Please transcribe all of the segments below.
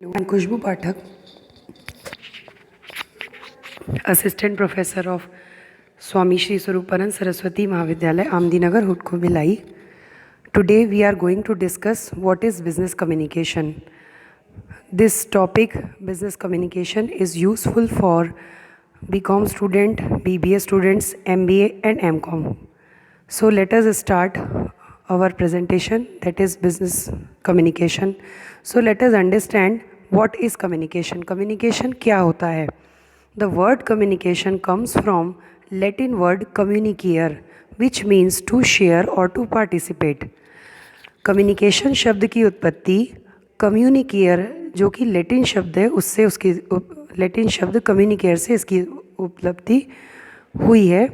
I'm Khushbu Pathak, Assistant Professor of Swami Shri Swarupanand Saraswati Mahavidyalaya, Amdinagar, Hudko Bhilai. Today we are going to discuss what is business communication. This topic, business communication, is useful for BCom student, BBA students, MBA and MCom. So let us start our presentation, that is business communication. So let us understand what is communication. Communication क्या होता है? The word communication comes from Latin word communicare, which means to share or to participate. Communication शब्द की उत्पत्ति कम्युनिकेयर जो कि Latin शब्द है उससे उसकी लैटिन शब्द कम्युनिकेयर से इसकी उपलब्धि हुई है।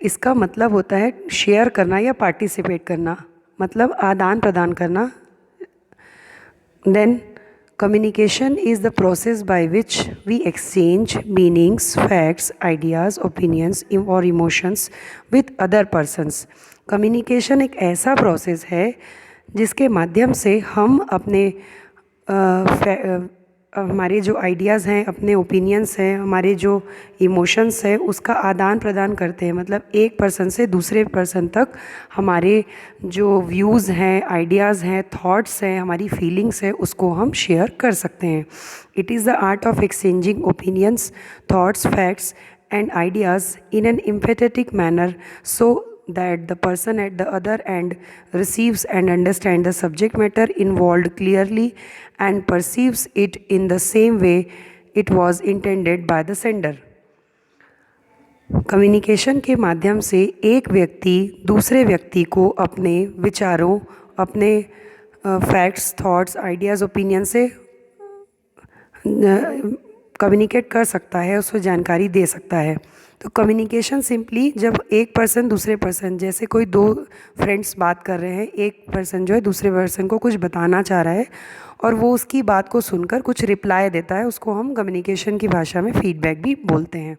इसका मतलब होता है शेयर करना या पार्टिसिपेट करना, मतलब आदान प्रदान करना। Then communication is the process by which we exchange meanings, facts, ideas, opinions or emotions with other persons. Communication एक ऐसा process है जिसके माध्यम से हम अपने हमारे जो आइडियाज़ हैं, अपने ओपिनियंस हैं, हमारे जो इमोशंस हैं उसका आदान प्रदान करते हैं। मतलब एक पर्सन से दूसरे पर्सन तक हमारे जो व्यूज़ हैं, आइडियाज़ हैं, थॉट्स हैं, हमारी फीलिंग्स हैं, उसको हम शेयर कर सकते हैं। It is the art of exchanging opinions, thoughts, facts and ideas in an empathetic manner so that the person at the other end receives and understands the subject matter involved clearly and perceives it in the same way it was intended by the sender. Communication के माध्यम से एक व्यक्ति दूसरे व्यक्ति को अपने विचारों, अपने फैक्ट्स, थॉट्स, आइडियाज़, ओपिनियन से कम्युनिकेट कर सकता है, उसको जानकारी दे सकता है। तो कम्युनिकेशन सिंपली जब एक पर्सन दूसरे पर्सन, जैसे कोई दो फ्रेंड्स बात कर रहे हैं, एक पर्सन जो है दूसरे पर्सन को कुछ बताना चाह रहा है और वो उसकी बात को सुनकर कुछ रिप्लाई देता है, उसको हम कम्युनिकेशन की भाषा में फीडबैक भी बोलते हैं।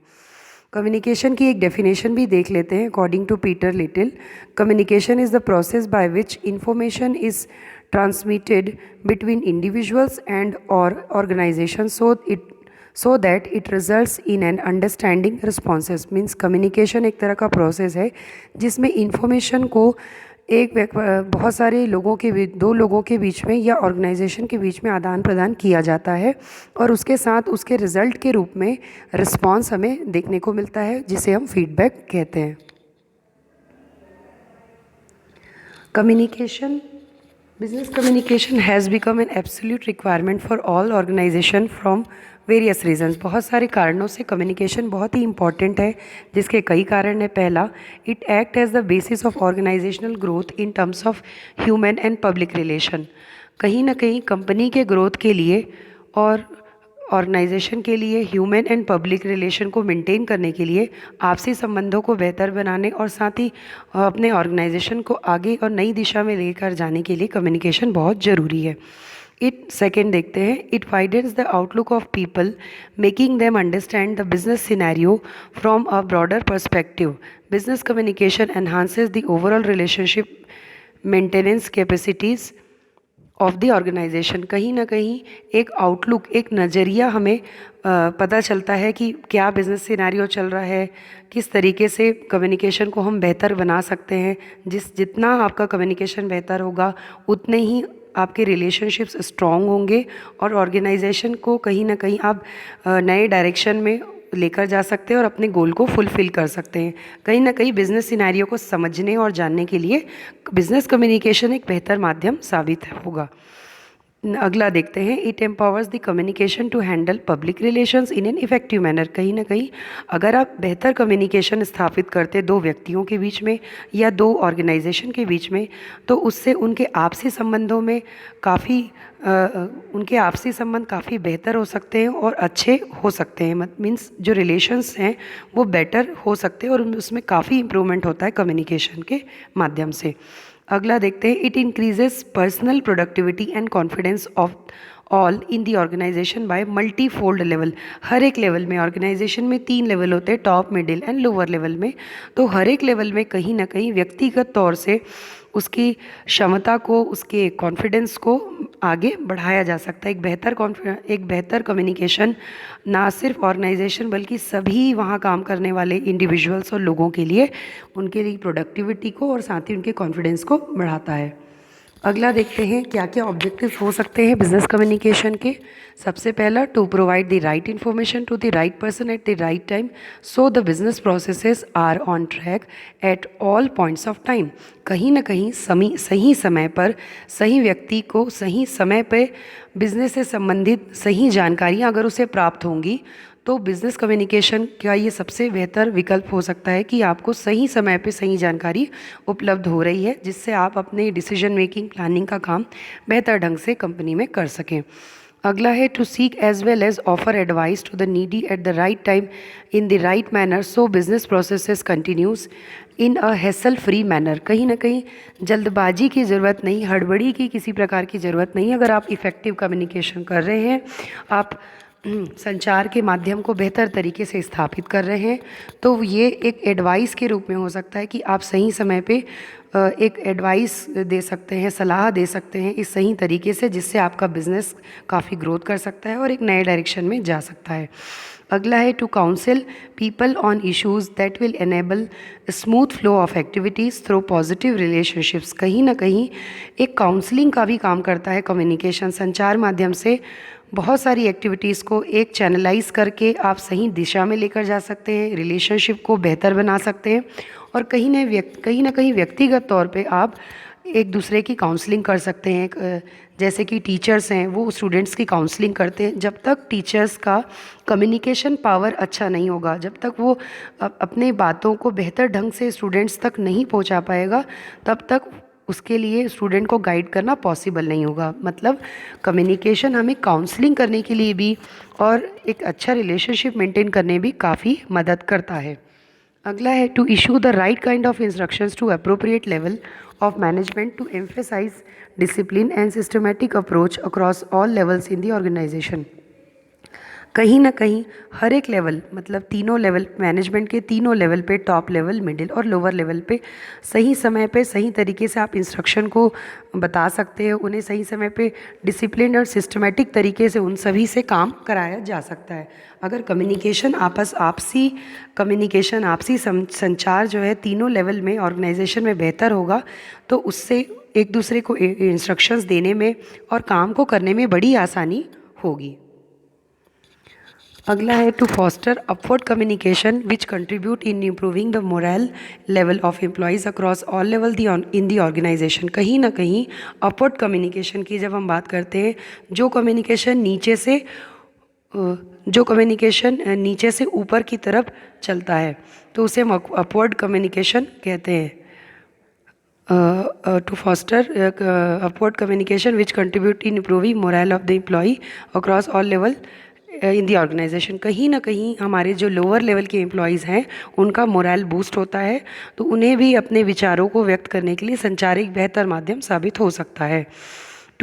कम्युनिकेशन की एक डेफिनेशन भी देख लेते हैं according to Peter Little. Communication is the process by which information is transmitted between individuals and or organizations so that it results in an understanding responses. Means communication एक तरह का प्रोसेस है जिसमें इंफॉर्मेशन को बहुत सारे लोगों के बीच, दो लोगों के बीच में या ऑर्गेनाइजेशन के बीच में आदान प्रदान किया जाता है और उसके साथ उसके रिजल्ट के रूप में रिस्पॉन्स हमें देखने को मिलता है, जिसे हम फीडबैक कहते हैं। Communication, business communication has become an absolute requirement for all organization from various reasons. बहुत सारे कारणों से कम्युनिकेशन बहुत ही इम्पॉर्टेंट है, जिसके कई कारण हैं। पहला, it act as the basis of organisational growth in terms of human and public relation. कहीं ना कहीं कंपनी के ग्रोथ के लिए और ऑर्गेनाइजेशन के लिए ह्यूमन एंड पब्लिक रिलेशन को मेंटेन करने के लिए, आपसी संबंधों को बेहतर बनाने और साथ ही अपने ऑर्गेनाइजेशन को आगे और नई दिशा में लेकर जाने के लिए कम्युनिकेशन बहुत ज़रूरी है। सेकेंड देखते हैं, it widens the outlook of people, making them understand the business scenario from a broader perspective. Business communication enhances the overall relationship maintenance capacities of the organisation. कहीं ना कहीं एक आउटलुक, एक नज़रिया हमें पता चलता है कि क्या बिज़नेस सिनेरियो चल रहा है, किस तरीके से कम्युनिकेशन को हम बेहतर बना सकते हैं। जितना आपका कम्युनिकेशन बेहतर होगा उतने ही आपके रिलेशनशिप्स स्ट्रॉन्ग होंगे और ऑर्गेनाइजेशन को कहीं ना कहीं आप नए डायरेक्शन में लेकर जा सकते हैं और अपने गोल को फुलफ़िल कर सकते हैं। कहीं ना कहीं बिज़नेस सिनेरियो को समझने और जानने के लिए बिज़नेस कम्युनिकेशन एक बेहतर माध्यम साबित होगा। अगला देखते हैं, it empowers the communication to handle public relations in an effective manner. कहीं ना कहीं अगर आप बेहतर कम्युनिकेशन स्थापित करते दो व्यक्तियों के बीच में या दो ऑर्गेनाइजेशन के बीच में, तो उससे उनके आपसी संबंधों में उनके आपसी संबंध काफ़ी बेहतर हो सकते हैं और अच्छे हो सकते हैं। मीन्स जो रिलेशंस हैं वो बेटर हो सकते हैं और उसमें काफ़ी इम्प्रूवमेंट होता है कम्युनिकेशन के माध्यम से। अगला देखते हैं, it increases personal productivity and confidence of all in the organisation by multi fold level. हर एक लेवल में, ऑर्गेनाइजेशन में 3 लेवल होते हैं, top, middle and lower level में। तो हर एक लेवल में कहीं ना कहीं व्यक्तिगत तौर से उसकी क्षमता को, उसके कॉन्फिडेंस को आगे बढ़ाया जा सकता है। एक बेहतर कम्युनिकेशन ना सिर्फ ऑर्गेनाइजेशन बल्कि सभी वहाँ काम करने वाले इंडिविजुअल्स और लोगों के लिए, उनके लिए प्रोडक्टिविटी को और साथ ही उनके कॉन्फिडेंस को बढ़ाता है। अगला देखते हैं क्या क्या ऑब्जेक्टिव्स हो सकते हैं बिजनेस कम्युनिकेशन के। सबसे पहला, to provide the right information to the right person at the right time so the business processes are on track at all points of time. कहीं ना कहीं सही समय पर सही व्यक्ति को सही समय पे बिजनेस से संबंधित सही जानकारियाँ अगर उसे प्राप्त होंगी तो बिज़नेस कम्युनिकेशन का ये सबसे बेहतर विकल्प हो सकता है कि आपको सही समय पे सही जानकारी उपलब्ध हो रही है, जिससे आप अपने डिसीजन मेकिंग प्लानिंग का काम बेहतर ढंग से कंपनी में कर सकें। अगला है, to seek as well as offer advice to the needy at the right time in the right manner so business processes continues in a hassle free manner. कहीं ना कहीं जल्दबाजी की ज़रूरत नहीं, हड़बड़ी की किसी प्रकार की ज़रूरत नहीं। अगर आप इफ़ेक्टिव कम्युनिकेशन कर रहे हैं, आप संचार के माध्यम को बेहतर तरीके से स्थापित कर रहे हैं, तो ये एक एडवाइस के रूप में हो सकता है कि आप सही समय पे एक एडवाइस दे सकते हैं, सलाह दे सकते हैं इस सही तरीके से, जिससे आपका बिजनेस काफ़ी ग्रोथ कर सकता है और एक नए डायरेक्शन में जा सकता है। अगला है, to counsel people on issues that will enable smooth flow of activities through positive relationships. कहीं ना कहीं एक काउंसलिंग का भी काम करता है कम्युनिकेशन। संचार माध्यम से बहुत सारी एक्टिविटीज़ को एक चैनलाइज करके आप सही दिशा में लेकर जा सकते हैं, रिलेशनशिप को बेहतर बना सकते हैं और कहीं ना कहीं व्यक्तिगत तौर पे आप एक दूसरे की काउंसलिंग कर सकते हैं। जैसे कि टीचर्स हैं, वो स्टूडेंट्स की काउंसलिंग करते हैं। जब तक टीचर्स का कम्युनिकेशन पावर अच्छा नहीं होगा, जब तक वो अपने बातों को बेहतर ढंग से स्टूडेंट्स तक नहीं पहुंचा पाएगा, तब तक उसके लिए स्टूडेंट को गाइड करना पॉसिबल नहीं होगा। मतलब कम्युनिकेशन हमें काउंसलिंग करने के लिए भी और एक अच्छा रिलेशनशिप मेंटेन करने भी काफ़ी मदद करता है। अगला है, to issue the right kind of instructions to appropriate level of management to emphasise discipline and systematic approach across all levels in the organisation. कहीं ना कहीं हर एक लेवल, मतलब तीनों लेवल, मैनेजमेंट के तीनों लेवल पे, टॉप लेवल, मिडिल और लोअर लेवल पे सही समय पे सही तरीके से आप इंस्ट्रक्शन को बता सकते हैं। उन्हें सही समय पे डिसिप्लिन और सिस्टमेटिक तरीके से उन सभी से काम कराया जा सकता है। अगर आपसी संचार जो है तीनों लेवल में ऑर्गेनाइजेशन में बेहतर होगा, तो उससे एक दूसरे को इंस्ट्रक्शंस देने में और काम को करने में बड़ी आसानी होगी। अगला है, to foster upward communication which contribute in improving the morale level of employees across all level in the organisation. कहीं ना कहीं अपवर्ड कम्युनिकेशन की जब हम बात करते हैं, जो कम्युनिकेशन नीचे से ऊपर की तरफ चलता है, तो उसे हम अपवर्ड कम्युनिकेशन कहते हैं। To foster upward communication which contribute in improving morale of the employee across all level in the organisation. कहीं ना कहीं हमारे जो लोअर लेवल के एम्प्लॉयज़ हैं, उनका मोरल बूस्ट होता है, तो उन्हें भी अपने विचारों को व्यक्त करने के लिए संचार एक बेहतर माध्यम साबित हो सकता है।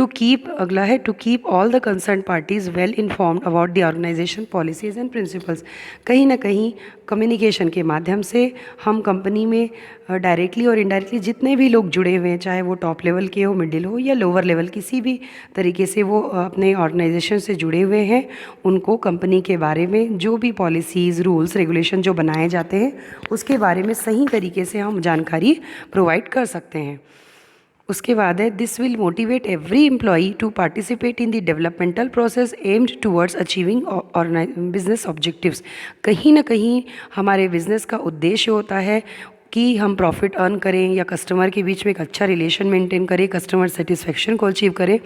अगला है, to keep all the concern parties well informed about the organisation policies and principles. कहीं ना कहीं कम्युनिकेशन के माध्यम से हम कंपनी में डायरेक्टली और इनडायरेक्टली जितने भी लोग जुड़े हुए हैं, चाहे वो टॉप लेवल के हो, मिडिल हो या लोअर लेवल, किसी भी तरीके से वो अपने ऑर्गेनाइजेशन से जुड़े हुए हैं, उनको कंपनी के बारे में जो भी पॉलिसीज़, रूल्स, रेगुलेशन जो बनाए जाते हैं, उसके बारे में सही तरीके से हम जानकारी प्रोवाइड कर सकते हैं। उसके बाद है, this will motivate every employee to participate in the developmental process aimed towards achieving business objectives. कहीं ना कहीं हमारे बिजनेस का उद्देश्य होता है कि हम प्रॉफिट अर्न करें या कस्टमर के बीच में एक अच्छा रिलेशन मेंटेन करें, कस्टमर सेटिस्फेक्शन को अचीव करें।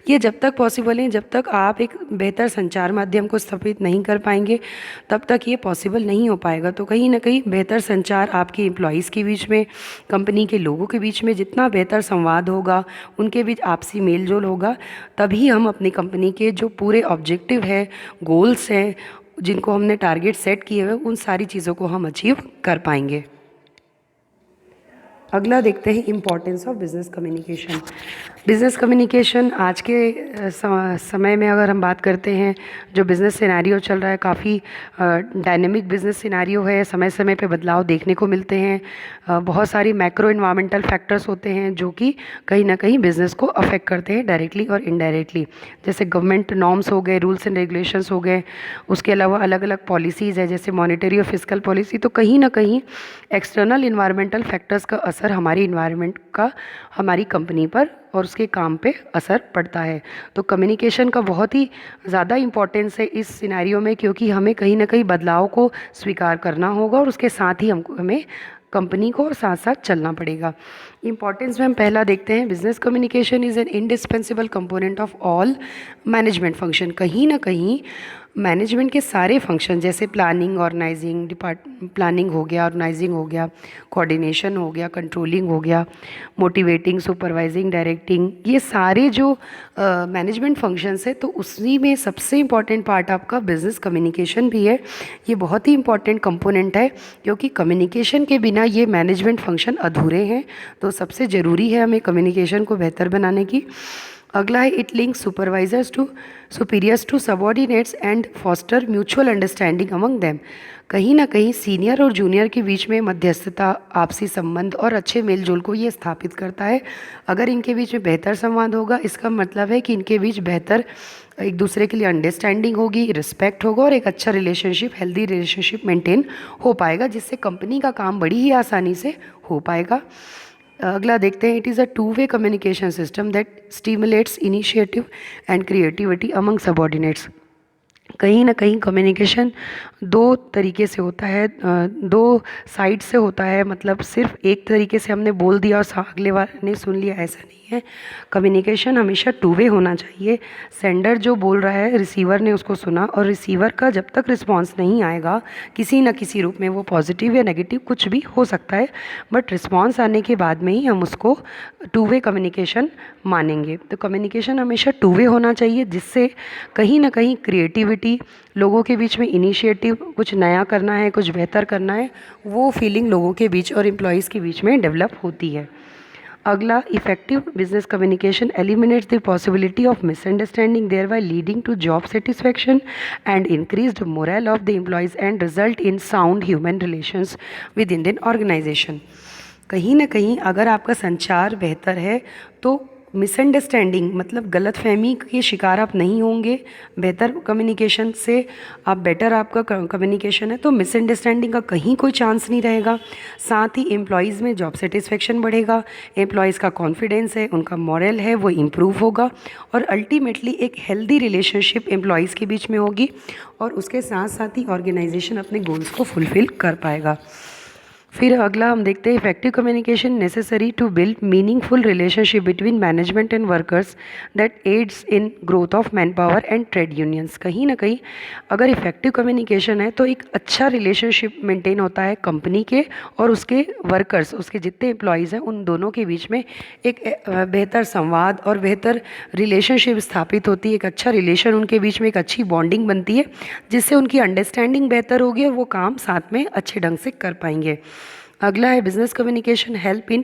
ये जब तक पॉसिबल है, जब तक आप एक बेहतर संचार माध्यम को स्थापित नहीं कर पाएंगे, तब तक ये पॉसिबल नहीं हो पाएगा। तो कहीं ना कहीं बेहतर संचार आपके एम्प्लॉयज़ के बीच में, कंपनी के लोगों के बीच में जितना बेहतर संवाद होगा, उनके बीच आपसी मेल जोल होगा, तभी हम अपनी कंपनी के जो पूरे ऑब्जेक्टिव है, गोल्स हैं, जिनको हमने टारगेट सेट किए हुए, उन सारी चीज़ों को हम अचीव कर पाएंगे। अगला देखते हैं importance of business communication. Business communication आज के समय में अगर हम बात करते हैं, जो बिज़नेस सिनेरियो चल रहा है, काफ़ी डायनेमिक बिज़नेस सिनेरियो है। समय समय पे बदलाव देखने को मिलते हैं। बहुत सारी मैक्रो इन्वायरमेंटल फैक्टर्स होते हैं जो कि कहीं ना कहीं बिज़नेस को अफेक्ट करते हैं डायरेक्टली और इनडायरेक्टली। जैसे गवर्नमेंट नॉर्म्स हो गए, रूल्स एंड रेगुलेशंस हो गए, उसके अलावा अलग अलग पॉलिसीज़ है जैसे मॉनेटरी और फिस्कल पॉलिसी। तो कहीं ना कहीं एक्सटर्नल इन्वायरमेंटल फैक्टर्स का असर हमारी इन्वायरमेंट का हमारी कंपनी पर और उसके काम पे असर पड़ता है। तो कम्युनिकेशन का बहुत ही ज़्यादा इम्पोर्टेंस है इस सिनेरियो में, क्योंकि हमें कहीं ना कहीं बदलाव को स्वीकार करना होगा और उसके साथ ही हमें कंपनी को और साथ साथ चलना पड़ेगा। इम्पॉर्टेंस में हम पहला देखते हैं, business communication is an indispensable component of all management function. कहीं ना कहीं मैनेजमेंट के सारे फंक्शन जैसे प्लानिंग, ऑर्गेनाइजिंग, प्लानिंग हो गया, ऑर्गेनाइजिंग हो गया, कोऑर्डिनेशन हो गया, कंट्रोलिंग हो गया, मोटिवेटिंग, सुपरवाइजिंग, डायरेक्टिंग, ये सारे जो मैनेजमेंट फंक्शंस है, तो उसी में सबसे इम्पॉर्टेंट पार्ट आपका बिजनेस कम्युनिकेशन भी है। ये बहुत ही इम्पॉर्टेंट कंपोनेंट है, क्योंकि कम्युनिकेशन के बिना ये मैनेजमेंट फंक्शन अधूरे हैं। तो सबसे ज़रूरी है हमें कम्युनिकेशन को बेहतर बनाने की। अगला है, it link supervisors to superiors to subordinates and foster mutual understanding among them. कहीं ना कहीं सीनियर और जूनियर के बीच में मध्यस्थता, आपसी संबंध और अच्छे मेलजोल को ये स्थापित करता है। अगर इनके बीच में बेहतर संवाद होगा, इसका मतलब है कि इनके बीच बेहतर एक दूसरे के लिए अंडरस्टैंडिंग होगी, रिस्पेक्ट होगा और एक अच्छा रिलेशनशिप, हेल्दी रिलेशनशिप मेंटेन हो पाएगा, जिससे कंपनी का काम बड़ी ही आसानी से हो पाएगा। अगला देखते हैं, it is a two way communication system that stimulates initiative and creativity among subordinates. कहीं ना कहीं कम्युनिकेशन दो तरीके से होता है, दो साइड से होता है। मतलब सिर्फ एक तरीके से हमने बोल दिया और अगले वाले ने सुन लिया, ऐसा नहीं है। कम्युनिकेशन हमेशा टू वे होना चाहिए। सेंडर जो बोल रहा है, रिसीवर ने उसको सुना, और रिसीवर का जब तक रिस्पांस नहीं आएगा किसी न किसी रूप में, वो पॉजिटिव या नेगेटिव कुछ भी हो सकता है, बट रिस्पांस आने के बाद में ही हम उसको टू वे कम्युनिकेशन मानेंगे। तो कम्युनिकेशन हमेशा टू वे होना चाहिए, जिससे कहीं ना कहीं क्रिएटिविटी, लोगों के बीच में इनिशिएटिव, कुछ नया करना है, कुछ बेहतर करना है, वो फीलिंग लोगों के बीच और एम्प्लॉयज़ के बीच में डेवलप होती है। अगला, effective business communication eliminates the possibility of misunderstanding, thereby leading to job satisfaction and increased morale of the employees and result in sound human relations within organisation. कहीं ना कहीं अगर आपका संचार बेहतर है तो मिसअंडरस्टैंडिंग, मतलब गलतफहमी के शिकार आप नहीं होंगे। बेहतर कम्युनिकेशन से आप बेटर आपका कम्युनिकेशन है तो मिसअंडरस्टैंडिंग का कहीं कोई चांस नहीं रहेगा। साथ ही एम्प्लॉयज़ में जॉब सेटिस्फेक्शन बढ़ेगा, एम्प्लॉयज़ का कॉन्फिडेंस है, उनका मॉरल है, वो इम्प्रूव होगा, और अल्टीमेटली एक हेल्दी रिलेशनशिप एम्प्लॉयज़ के बीच में होगी, और उसके साथ साथ ही ऑर्गेनाइजेशन अपने गोल्स को फुलफ़िल कर पाएगा। फिर अगला हम देखते हैं, effective communication necessary to build meaningful relationship between management and workers that aids in growth of manpower and trade unions. कहीं ना कहीं अगर इफेक्टिव कम्युनिकेशन है तो एक अच्छा रिलेशनशिप मेंटेन होता है कंपनी के और उसके वर्कर्स, उसके जितने एम्प्लॉयज़ हैं उन दोनों के बीच में एक बेहतर संवाद और बेहतर रिलेशनशिप स्थापित होती है। एक अच्छा रिलेशन उनके बीच में, एक अच्छी बॉन्डिंग बनती है, जिससे उनकी अंडरस्टैंडिंग बेहतर होगी और वो काम साथ में अच्छे ढंग से कर पाएंगे। अगला है, business communication help in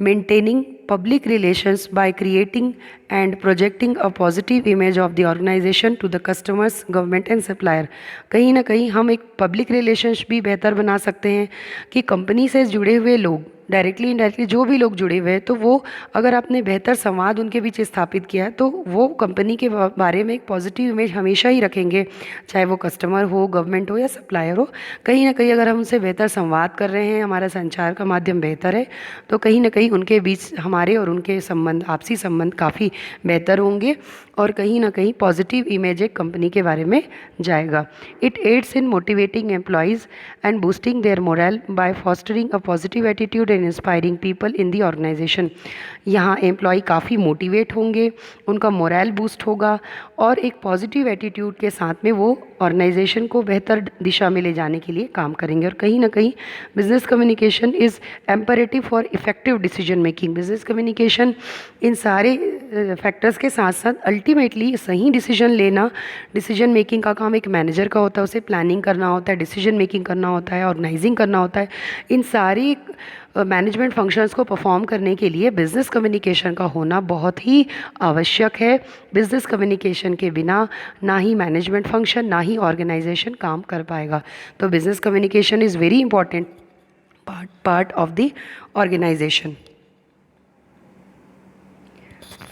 maintaining public relations by creating and projecting a positive image of the organization to the customers, government and supplier। कहीं ना कहीं हम एक पब्लिक रिलेशंस भी बेहतर बना सकते हैं कि कंपनी से जुड़े हुए लोग, डायरेक्टली इनडायरेक्टली जो भी लोग जुड़े हुए हैं, तो वो अगर आपने बेहतर संवाद उनके बीच स्थापित किया है तो वो कंपनी के बारे में एक पॉजिटिव इमेज हमेशा ही रखेंगे, चाहे वो कस्टमर हो, गवर्नमेंट हो या सप्लायर हो। कहीं ना कहीं अगर हम उनसे बेहतर संवाद कर रहे हैं, हमारा संचार का माध्यम बेहतर है, तो कहीं ना कहीं उनके बीच हमारे और उनके संबंध, आपसी संबंध काफ़ी बेहतर होंगे और कहीं ना कहीं पॉजिटिव इमेज एक कंपनी के बारे में जाएगा। It aids in motivating employees and boosting their morale by fostering a positive attitude and inspiring people in the organisation. यहाँ एम्प्लॉय काफ़ी मोटिवेट होंगे, उनका मोरल बूस्ट होगा और एक पॉजिटिव एटीट्यूड के साथ में वो ऑर्गेनाइजेशन को बेहतर दिशा में ले जाने के लिए काम करेंगे। और कहीं ना कहीं business communication is imperative for effective decision making. Business communication in सारे फैक्टर्स के साथ साथ अल्टीमेटली सही डिसीजन लेना, डिसीजन मेकिंग का काम एक मैनेजर का होता है, उसे प्लानिंग करना होता है, डिसीजन मेकिंग करना होता है, ऑर्गेनाइजिंग करना होता है। इन सारी मैनेजमेंट फंक्शंस को परफॉर्म करने के लिए बिजनेस कम्युनिकेशन का होना बहुत ही आवश्यक है। बिजनेस कम्युनिकेशन के बिना ना ही मैनेजमेंट फंक्शन ना ही ऑर्गेनाइजेशन काम कर पाएगा। तो business communication is very important part of the organisation.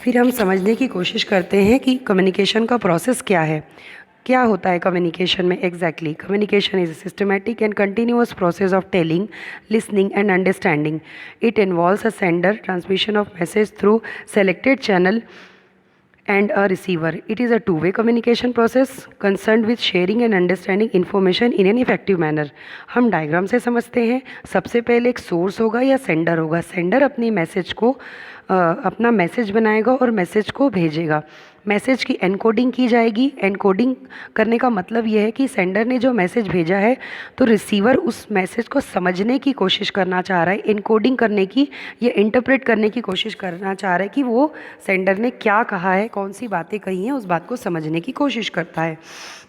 फिर हम समझने की कोशिश करते हैं कि कम्युनिकेशन का प्रोसेस क्या है, क्या होता है कम्युनिकेशन में exactly. Communication is a systematic and continuous process of telling, listening and understanding. It involves a sender, transmission of message through selected channel and a receiver. It is a two-way communication process concerned with sharing and understanding information in an effective manner. हम diagram से समझते हैं। सबसे पहले एक source होगा या sender होगा। सेंडर अपनी मैसेज को अपना मैसेज बनाएगा और मैसेज को भेजेगा। मैसेज की एनकोडिंग की जाएगी। एनकोडिंग करने का मतलब यह है कि सेंडर ने जो मैसेज भेजा है तो रिसीवर उस मैसेज को समझने की कोशिश करना चाह रहा है, एनकोडिंग करने की या इंटरप्रेट करने की कोशिश करना चाह रहा है कि वो सेंडर ने क्या कहा है, कौन सी बातें कही हैं, उस बात को समझने की कोशिश करता है।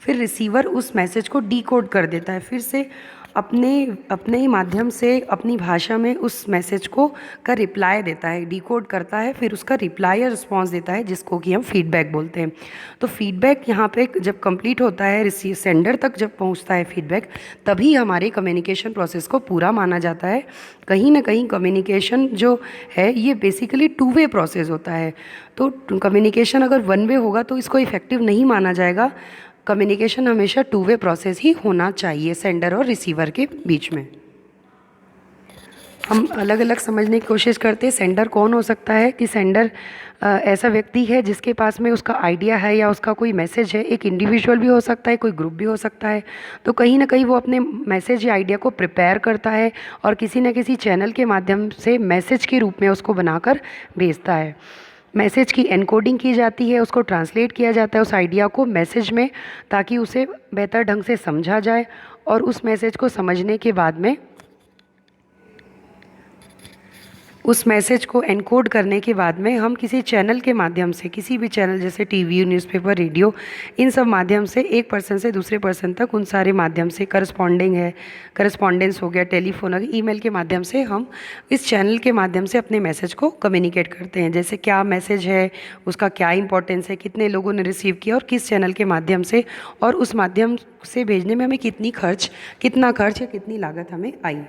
फिर रिसीवर उस मैसेज को डीकोड कर देता है, फिर से अपने ही माध्यम से अपनी भाषा में उस मैसेज को का रिप्लाई देता है, डीकोड करता है, फिर उसका रिप्लाई या रिस्पॉन्स देता है जिसको कि हम फीडबैक बोलते हैं। तो फीडबैक यहाँ पे जब कंप्लीट होता है, सेंडर तक जब पहुँचता है फीडबैक, तभी हमारे कम्युनिकेशन प्रोसेस को पूरा माना जाता है। कहीं ना कहीं कम्युनिकेशन जो है ये बेसिकली टू वे प्रोसेस होता है। तो कम्युनिकेशन अगर वन वे होगा तो इसको इफ़ेक्टिव नहीं माना जाएगा। कम्युनिकेशन हमेशा टू वे प्रोसेस ही होना चाहिए सेंडर और रिसीवर के बीच में। हम अलग अलग समझने की कोशिश करते हैं। सेंडर कौन हो सकता है कि सेंडर ऐसा व्यक्ति है जिसके पास में उसका आइडिया है या उसका कोई मैसेज है। एक इंडिविजुअल भी हो सकता है, कोई ग्रुप भी हो सकता है। तो कहीं ना कहीं वो अपने मैसेज या आइडिया को प्रिपेयर करता है और किसी न किसी चैनल के माध्यम से मैसेज के रूप में उसको बनाकर भेजता है। मैसेज की एनकोडिंग की जाती है, उसको ट्रांसलेट किया जाता है उस आइडिया को मैसेज में, ताकि उसे बेहतर ढंग से समझा जाए। और उस मैसेज को समझने के बाद में उस मैसेज को एनकोड करने के बाद में हम किसी चैनल के माध्यम से, किसी भी चैनल जैसे टीवी, न्यूज़पेपर, रेडियो, इन सब माध्यम से एक पर्सन से दूसरे पर्सन तक उन सारे माध्यम से करस्पॉन्डेंस हो गया, टेलीफोन हो गया, ईमेल के माध्यम से हम इस चैनल के माध्यम से अपने मैसेज को कम्युनिकेट करते हैं। जैसे क्या मैसेज है, उसका क्या इंपॉर्टेंस है, कितने लोगों ने रिसीव किया और किस चैनल के माध्यम से, और उस माध्यम से भेजने में हमें कितना खर्च या कितनी लागत हमें आई।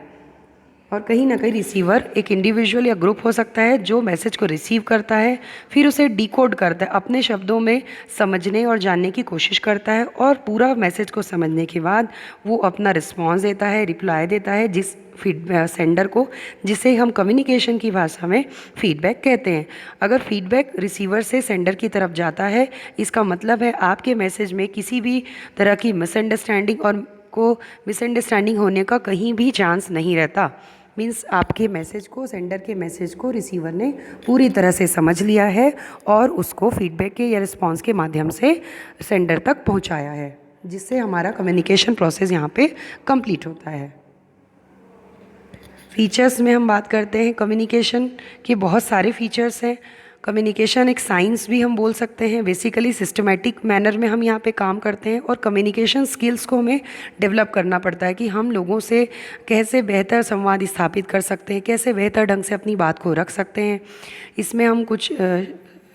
और कहीं ना कहीं रिसीवर एक इंडिविजुअल या ग्रुप हो सकता है जो मैसेज को रिसीव करता है, फिर उसे डिकोड करता है, अपने शब्दों में समझने और जानने की कोशिश करता है, और पूरा मैसेज को समझने के बाद वो अपना रिस्पॉन्स देता है, रिप्लाई देता है जिस सेंडर को, जिसे हम कम्युनिकेशन की भाषा में फीडबैक कहते हैं। अगर फीडबैक रिसीवर से सेंडर की तरफ जाता है, इसका मतलब है आपके मैसेज में किसी भी तरह की मिसअंडरस्टैंडिंग होने का कहीं भी चांस नहीं रहता। मीन्स आपके मैसेज को, सेंडर के मैसेज को रिसीवर ने पूरी तरह से समझ लिया है और उसको फीडबैक के या रिस्पॉन्स के माध्यम से सेंडर तक पहुंचाया है, जिससे हमारा कम्युनिकेशन प्रोसेस यहाँ पे कंप्लीट होता है। फीचर्स में हम बात करते हैं। कम्युनिकेशन के बहुत सारे फीचर्स हैं। कम्युनिकेशन एक साइंस भी हम बोल सकते हैं। बेसिकली सिस्टमेटिक मैनर में हम यहाँ पे काम करते हैं और कम्युनिकेशन स्किल्स को हमें डेवलप करना पड़ता है कि हम लोगों से कैसे बेहतर संवाद स्थापित कर सकते हैं, कैसे बेहतर ढंग से अपनी बात को रख सकते हैं। इसमें हम कुछ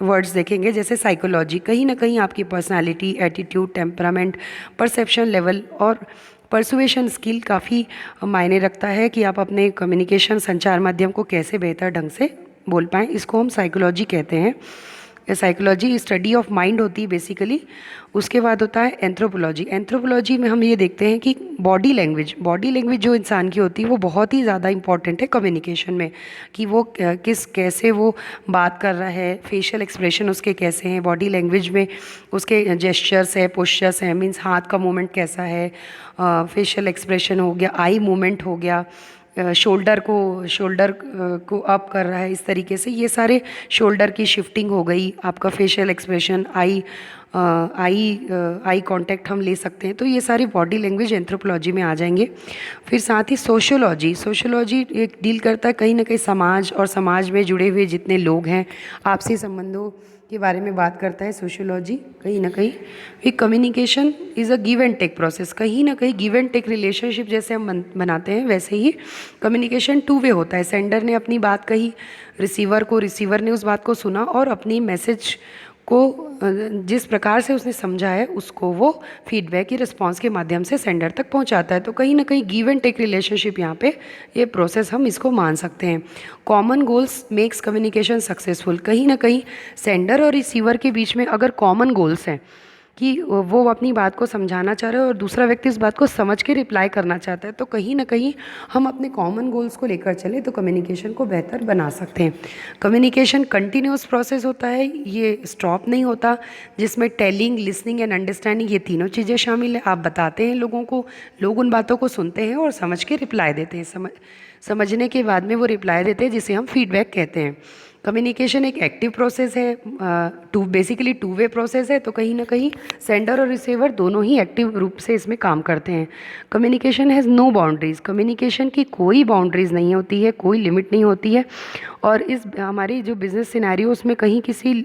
वर्ड्स देखेंगे जैसे साइकोलॉजी। कहीं ना कहीं आपकी personality, attitude, temperament, perception level और परसुएशन स्किल काफ़ी मायने रखता है कि आप अपने कम्युनिकेशन संचार माध्यम को कैसे बेहतर ढंग से बोल पाएँ। इसको हम साइकोलॉजी कहते हैं। साइकोलॉजी स्टडी ऑफ माइंड होती है बेसिकली। उसके बाद होता है एंथ्रोपोलॉजी। एंथ्रोपोलॉजी में हम ये देखते हैं कि बॉडी लैंग्वेज जो इंसान की होती है वो बहुत ही ज़्यादा इंपॉर्टेंट है कम्युनिकेशन में, कि वो कैसे वो बात कर रहा है, फेशियल एक्सप्रेशन उसके कैसे हैं, बॉडी लैंग्वेज में उसके जेस्चर्स है, पोस्चर्स हैं, मीन्स हाथ का मूवमेंट कैसा है, फेशियल एक्सप्रेशन हो गया, आई मूवमेंट हो गया, शोल्डर को अप कर रहा है इस तरीके से, ये सारे शोल्डर की शिफ्टिंग हो गई, आपका फेशियल एक्सप्रेशन, आई कांटेक्ट हम ले सकते हैं। तो ये सारी बॉडी लैंग्वेज एंथ्रोपोलॉजी में आ जाएंगे। फिर साथ ही सोशियोलॉजी एक डील करता है कहीं ना कहीं समाज और समाज में जुड़े हुए जितने लोग हैं, आपसी संबंधों के बारे में बात करता है सोशियोलॉजी कहीं ना कहीं। ये communication is a give and take process, कहीं ना कहीं गिव एंड टेक रिलेशनशिप जैसे हम बनाते हैं वैसे ही कम्युनिकेशन टू वे होता है। सेंडर ने अपनी बात कही रिसीवर को, रिसीवर ने उस बात को सुना और अपनी मैसेज को जिस प्रकार से उसने समझा है उसको वो फीडबैक की रिस्पॉन्स के माध्यम से सेंडर तक पहुंचाता है। तो कहीं ना कहीं गिव एंड टेक रिलेशनशिप यहाँ पे ये प्रोसेस हम इसको मान सकते हैं। Common goals makes communication successful, कहीं ना कहीं सेंडर और रिसीवर के बीच में अगर कॉमन गोल्स हैं कि वो अपनी बात को समझाना चाह रहे हैं और दूसरा व्यक्ति उस बात को समझ के रिप्लाई करना चाहता है, तो कहीं ना कहीं हम अपने कॉमन गोल्स को लेकर चले तो कम्युनिकेशन को बेहतर बना सकते हैं। कम्युनिकेशन कंटिन्यूस प्रोसेस होता है, ये स्टॉप नहीं होता, जिसमें टेलिंग, लिसनिंग एंड अंडरस्टैंडिंग ये तीनों चीज़ें शामिल हैं। आप बताते हैं लोगों को, लोग उन बातों को सुनते हैं और समझ के रिप्लाई देते हैं, समझने के बाद में वो रिप्लाई देते हैं जिसे हम फीडबैक कहते हैं। कम्युनिकेशन एक एक्टिव प्रोसेस है, बेसिकली टू वे प्रोसेस है, तो कहीं ना कहीं सेंडर और रिसीवर दोनों ही एक्टिव रूप से इसमें काम करते हैं। Communication has no boundaries, communication की कोई बाउंड्रीज़ नहीं होती है, कोई लिमिट नहीं होती है। और इस हमारी जो बिज़नेस सिनेरियो उसमें कहीं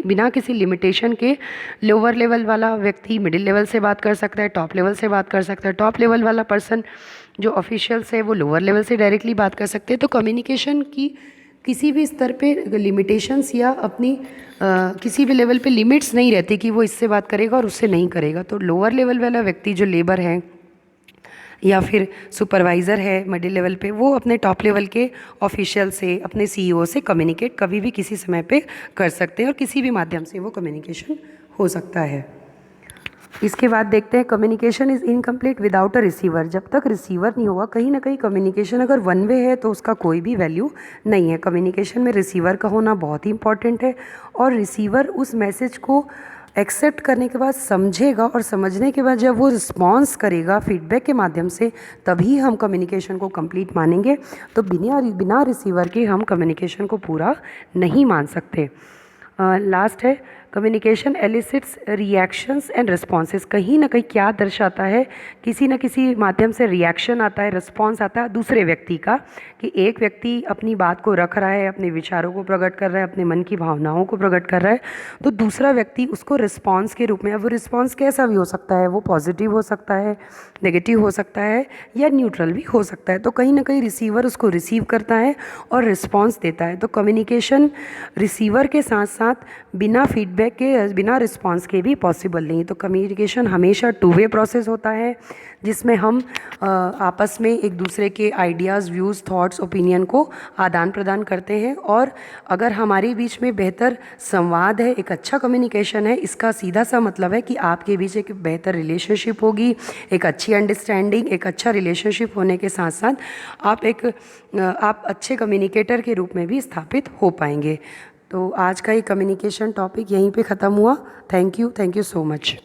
बिना किसी लिमिटेशन के लोअर लेवल वाला व्यक्ति मिडिल लेवल से बात कर सकता है, टॉप लेवल से बात कर सकता है, टॉप लेवल वाला पर्सन जो ऑफिशियल्स है वो लोअर लेवल से डायरेक्टली बात कर सकते हैं। तो कम्युनिकेशन की किसी भी स्तर पे लिमिटेशंस या अपनी किसी भी लेवल पे लिमिट्स नहीं रहती कि वो इससे बात करेगा और उससे नहीं करेगा। तो लोअर लेवल वाला व्यक्ति जो लेबर है या फिर सुपरवाइज़र है मिडिल लेवल पे, वो अपने टॉप लेवल के ऑफिशियल से, अपने सीईओ से कम्युनिकेट कभी भी किसी समय पे कर सकते हैं और किसी भी माध्यम से वो कम्युनिकेशन हो सकता है। इसके बाद देखते हैं communication is incomplete without a receiver, जब तक रिसीवर नहीं होगा कहीं ना कहीं कम्युनिकेशन अगर वन वे है तो उसका कोई भी वैल्यू नहीं है। कम्युनिकेशन में रिसीवर का होना बहुत ही इंपॉर्टेंट है और रिसीवर उस मैसेज को एक्सेप्ट करने के बाद समझेगा और समझने के बाद जब वो रिस्पॉन्स करेगा फीडबैक के माध्यम से तभी हम कम्युनिकेशन को कंप्लीट मानेंगे। तो बिना रिसीवर के हम कम्युनिकेशन को पूरा नहीं मान सकते। लास्ट है कम्युनिकेशन एलिसिट्स रिएक्शंस एंड रिस्पॉन्सेस, कहीं ना कहीं क्या दर्शाता है, किसी न किसी माध्यम से रिएक्शन आता है, रिस्पॉन्स आता है दूसरे व्यक्ति का, कि एक व्यक्ति अपनी बात को रख रहा है, अपने विचारों को प्रकट कर रहा है, अपने मन की भावनाओं को प्रकट कर रहा है, तो दूसरा व्यक्ति उसको रिस्पॉन्स के रूप में, अब वो रिस्पॉन्स कैसा भी हो सकता है, वो पॉजिटिव हो सकता है, नेगेटिव हो सकता है या न्यूट्रल भी हो सकता है, तो कहीं ना कहीं रिसीवर उसको रिसीव करता है और रिस्पॉन्स देता है। तो कम्युनिकेशन रिसीवर के साथ साथ बिना फीडबैक के, बिना रिस्पॉन्स के भी पॉसिबल नहीं। तो कम्युनिकेशन हमेशा टू वे प्रोसेस होता है जिसमें हम आपस में एक दूसरे के आइडियाज़, व्यूज़, थॉट्स, ओपिनियन को आदान प्रदान करते हैं। और अगर हमारे बीच में बेहतर संवाद है, एक अच्छा कम्युनिकेशन है, इसका सीधा सा मतलब है कि आपके बीच एक बेहतर रिलेशनशिप होगी, एक अच्छी अंडरस्टैंडिंग, एक अच्छा रिलेशनशिप होने के साथ साथ आप अच्छे कम्युनिकेटर के रूप में भी स्थापित हो पाएंगे। तो आज का ये कम्युनिकेशन टॉपिक यहीं पे ख़त्म हुआ। Thank you so much.